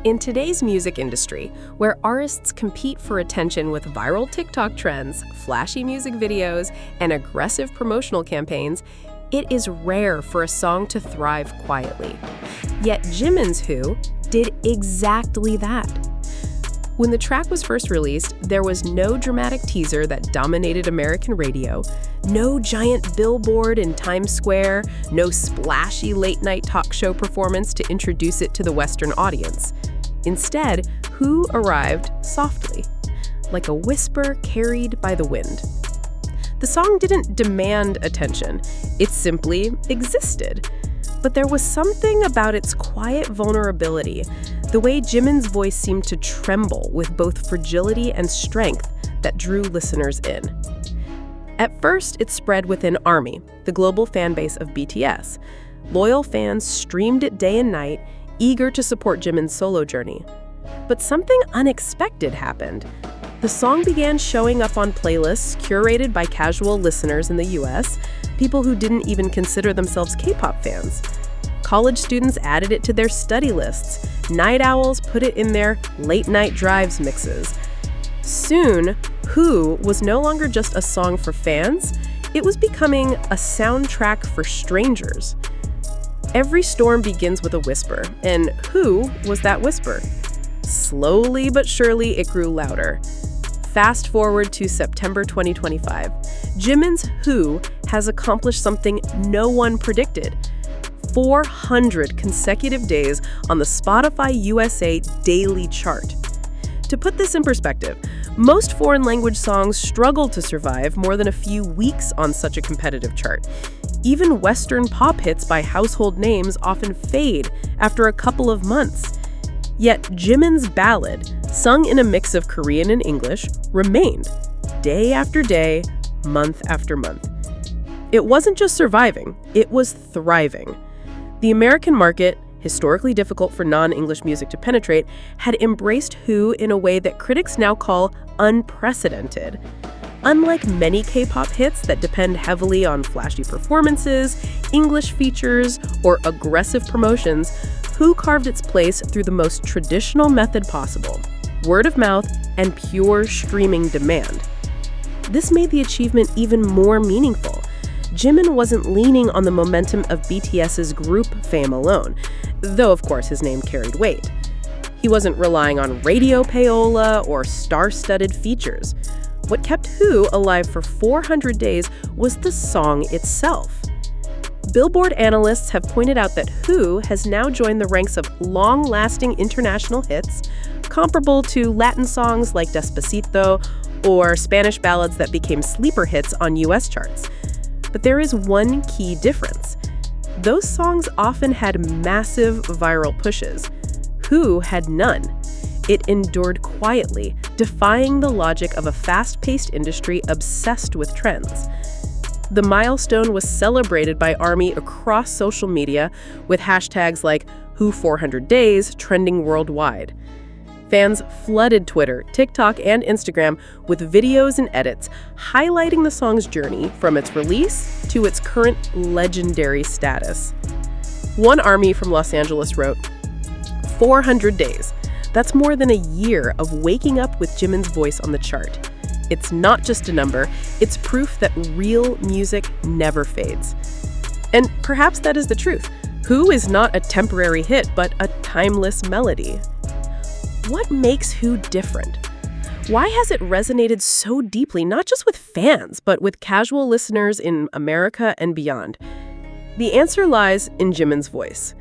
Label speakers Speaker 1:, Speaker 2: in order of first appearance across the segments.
Speaker 1: In today's music industry, where artists compete for attention with viral TikTok trends, flashy music videos, and aggressive promotional campaigns, it is rare for a song to thrive quietly. Yet Jimin's Who did exactly that. When the track was first released, there was no dramatic teaser that dominated American radio, no giant billboard in Times Square, no splashy late-night talk show performance to introduce it to the Western audience. Instead, Who arrived softly, like a whisper carried by the wind. The song didn't demand attention, it simply existed. But there was something about its quiet vulnerability, the way Jimin's voice seemed to tremble with both fragility and strength, that drew listeners in. At first, it spread within ARMY, the global fan base of BTS. Loyal fans streamed it day and night, eager to support Jimin's solo journey. But something unexpected happened. The song began showing up on playlists curated by casual listeners in the US, people who didn't even consider themselves K-pop fans. College students added it to their study lists. Night owls put it in their late-night drives mixes. Soon, Who was no longer just a song for fans, it was becoming a soundtrack for strangers. Every storm begins with a whisper, and Who was that whisper? Slowly but surely, it grew louder. Fast forward to September 2025. Jimin's Who has accomplished something no one predicted. 400 consecutive days on the Spotify USA daily chart. To put this in perspective, most foreign language songs struggle to survive more than a few weeks on such a competitive chart. Even Western pop hits by household names often fade after a couple of months. Yet Jimin's ballad, sung in a mix of Korean and English, remained day after day, month after month. It wasn't just surviving, it was thriving. The American market, historically difficult for non-English music to penetrate, had embraced Who in a way that critics now call unprecedented. Unlike many K-pop hits that depend heavily on flashy performances, English features, or aggressive promotions, Who carved its place through the most traditional method possible: word of mouth and pure streaming demand. This made the achievement even more meaningful. Jimin wasn't leaning on the momentum of BTS's group fame alone, though of course his name carried weight. He wasn't relying on radio payola or star-studded features. What kept Who alive for 400 days was the song itself. Billboard analysts have pointed out that Who has now joined the ranks of long-lasting international hits, comparable to Latin songs like Despacito or Spanish ballads that became sleeper hits on US charts. But there is one key difference. Those songs often had massive viral pushes. Who had none. It endured quietly, defying the logic of a fast-paced industry obsessed with trends. The milestone was celebrated by ARMY across social media with hashtags like Who400Days trending worldwide. Fans flooded Twitter, TikTok, and Instagram with videos and edits highlighting the song's journey from its release to its current legendary status. One ARMY from Los Angeles wrote, 400 days. That's more than a year of waking up with Jimin's voice on the chart. It's not just a number, it's proof that real music never fades. And perhaps that is the truth. Who is not a temporary hit, but a timeless melody. What makes Who different? Why has it resonated so deeply, not just with fans, but with casual listeners in America and beyond? The answer lies in Jimin's voice.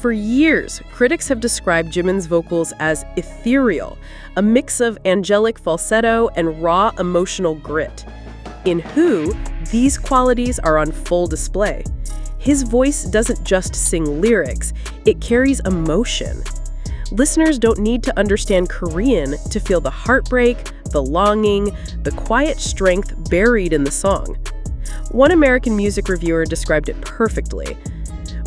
Speaker 1: For years, critics have described Jimin's vocals as ethereal, a mix of angelic falsetto and raw emotional grit. In Who, these qualities are on full display. His voice doesn't just sing lyrics, it carries emotion. Listeners don't need to understand Korean to feel the heartbreak, the longing, the quiet strength buried in the song. One American music reviewer described it perfectly.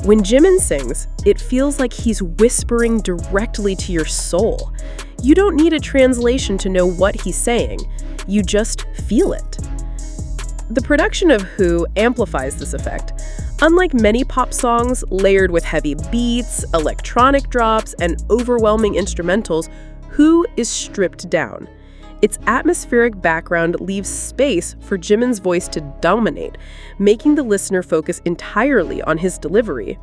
Speaker 1: When Jimin sings, it feels like he's whispering directly to your soul. You don't need a translation to know what he's saying. You just feel it. The production of Who amplifies this effect. Unlike many pop songs layered with heavy beats, electronic drops, and overwhelming instrumentals, Who is stripped down. Its atmospheric background leaves space for Jimin's voice to dominate, making the listener focus entirely on his delivery.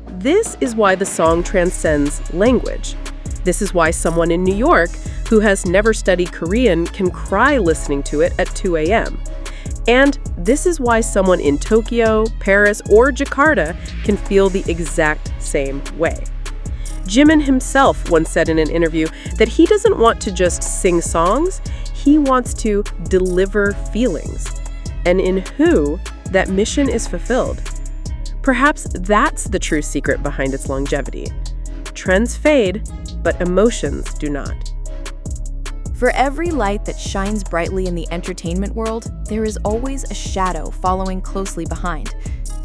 Speaker 1: This is why the song transcends language. This is why someone in New York who has never studied Korean can cry listening to it at 2 a.m. And this is why someone in Tokyo, Paris, or Jakarta can feel the exact same way. Jimin himself once said in an interview that he doesn't want to just sing songs, he wants to deliver feelings. And in Who, that mission is fulfilled. Perhaps that's the true secret behind its longevity. Trends fade, but emotions do not.
Speaker 2: For every light that shines brightly in the entertainment world, there is always a shadow following closely behind.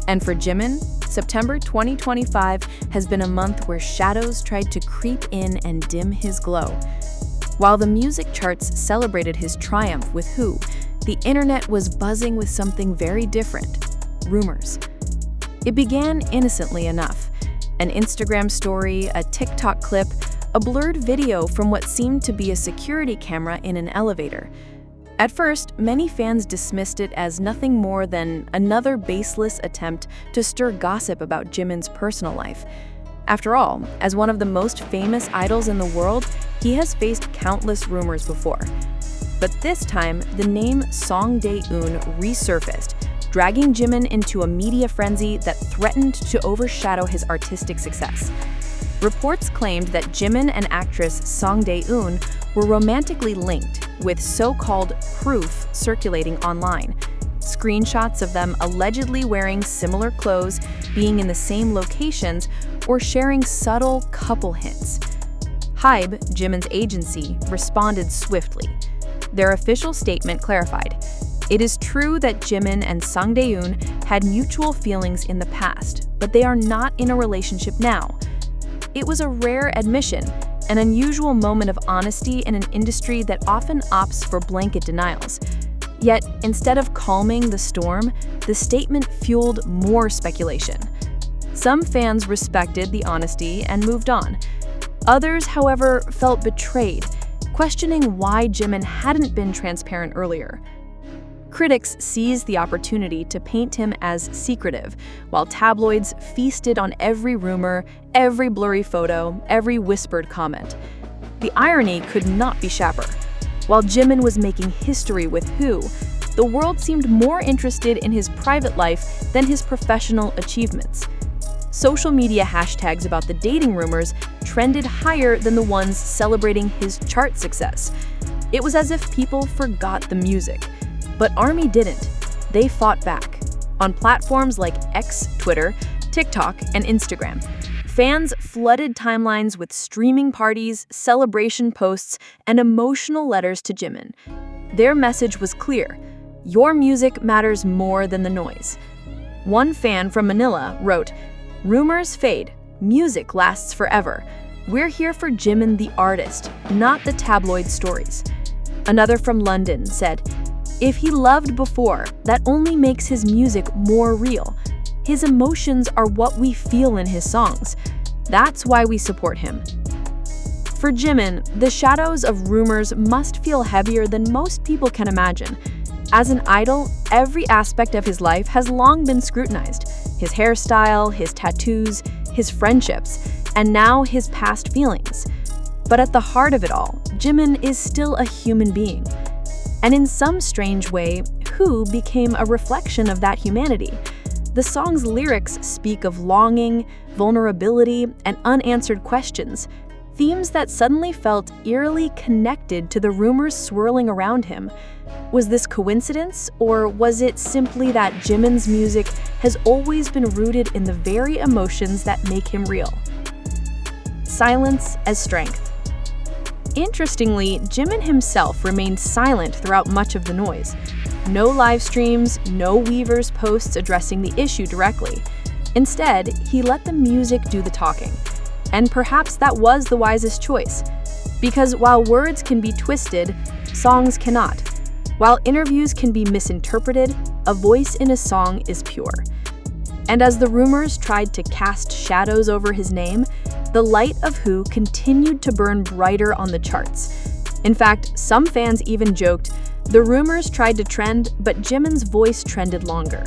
Speaker 2: And for Jimin, September 2025 has been a month where shadows tried to creep in and dim his glow. While the music charts celebrated his triumph with Who, the internet was buzzing with something very different: rumors. It began innocently enough. An Instagram story, a TikTok clip, a blurred video from what seemed to be a security camera in an elevator. At first, many fans dismissed it as nothing more than another baseless attempt to stir gossip about Jimin's personal life. After all, as one of the most famous idols in the world, he has faced countless rumors before. But this time, the name Song Dae-eun resurfaced, dragging Jimin into a media frenzy that threatened to overshadow his artistic success. Reports claimed that Jimin and actress Song Dae-eun were romantically linked, with so-called proof circulating online. Screenshots of them allegedly wearing similar clothes, being in the same locations, or sharing subtle couple hints. Hybe, Jimin's agency, responded swiftly. Their official statement clarified, "It is true that Jimin and Song Dae-eun had mutual feelings in the past, but they are not in a relationship now." It was a rare admission, an unusual moment of honesty in an industry that often opts for blanket denials. Yet, instead of calming the storm, the statement fueled more speculation. Some fans respected the honesty and moved on. Others, however, felt betrayed, questioning why Jimin hadn't been transparent earlier. Critics seized the opportunity to paint him as secretive, while tabloids feasted on every rumor, every blurry photo, every whispered comment. The irony could not be sharper. While Jimin was making history with Who, the world seemed more interested in his private life than his professional achievements. Social media hashtags about the dating rumors trended higher than the ones celebrating his chart success. It was as if people forgot the music. But ARMY didn't. They fought back. On platforms like X, Twitter, TikTok, and Instagram, fans flooded timelines with streaming parties, celebration posts, and emotional letters to Jimin. Their message was clear: your music matters more than the noise. One fan from Manila wrote, "Rumors fade, music lasts forever. We're here for Jimin the artist, not the tabloid stories." Another from London said, "If he loved before, that only makes his music more real. His emotions are what we feel in his songs. That's why we support him." For Jimin, the shadows of rumors must feel heavier than most people can imagine. As an idol, every aspect of his life has long been scrutinized: his hairstyle, his tattoos, his friendships, and now his past feelings. But at the heart of it all, Jimin is still a human being. And in some strange way, Who became a reflection of that humanity. The song's lyrics speak of longing, vulnerability, and unanswered questions, themes that suddenly felt eerily connected to the rumors swirling around him. Was this coincidence, or was it simply that Jimin's music has always been rooted in the very emotions that make him real? Silence as strength. Interestingly, Jimin himself remained silent throughout much of the noise. No live streams, no Weverse posts addressing the issue directly. Instead, he let the music do the talking. And perhaps that was the wisest choice. Because while words can be twisted, songs cannot. While interviews can be misinterpreted, a voice in a song is pure. And as the rumors tried to cast shadows over his name, the light of Who continued to burn brighter on the charts. In fact, some fans even joked, the rumors tried to trend, but Jimin's voice trended longer.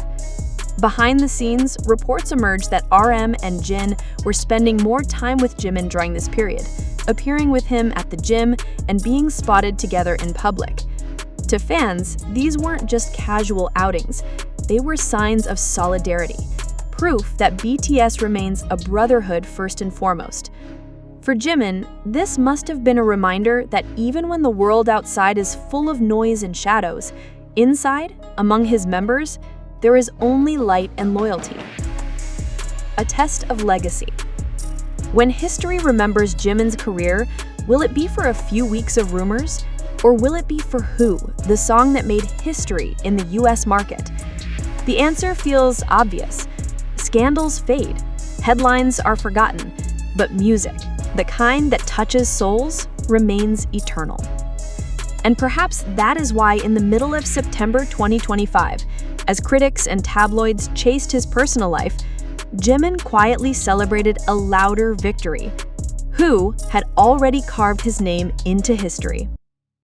Speaker 2: Behind the scenes, reports emerged that RM and Jin were spending more time with Jimin during this period, appearing with him at the gym and being spotted together in public. To fans, these weren't just casual outings, they were signs of solidarity, proof that BTS remains a brotherhood first and foremost. For Jimin, this must have been a reminder that even when the world outside is full of noise and shadows, inside, among his members, there is only light and loyalty. A test of legacy. When history remembers Jimin's career, will it be for a few weeks of rumors? Or will it be for Who, the song that made history in the US market? The answer feels obvious. Scandals fade, headlines are forgotten, but music, the kind that touches souls, remains eternal. And perhaps that is why in the middle of September 2025, as critics and tabloids chased his personal life, Jimin quietly celebrated a louder victory. Who had already carved his name into history.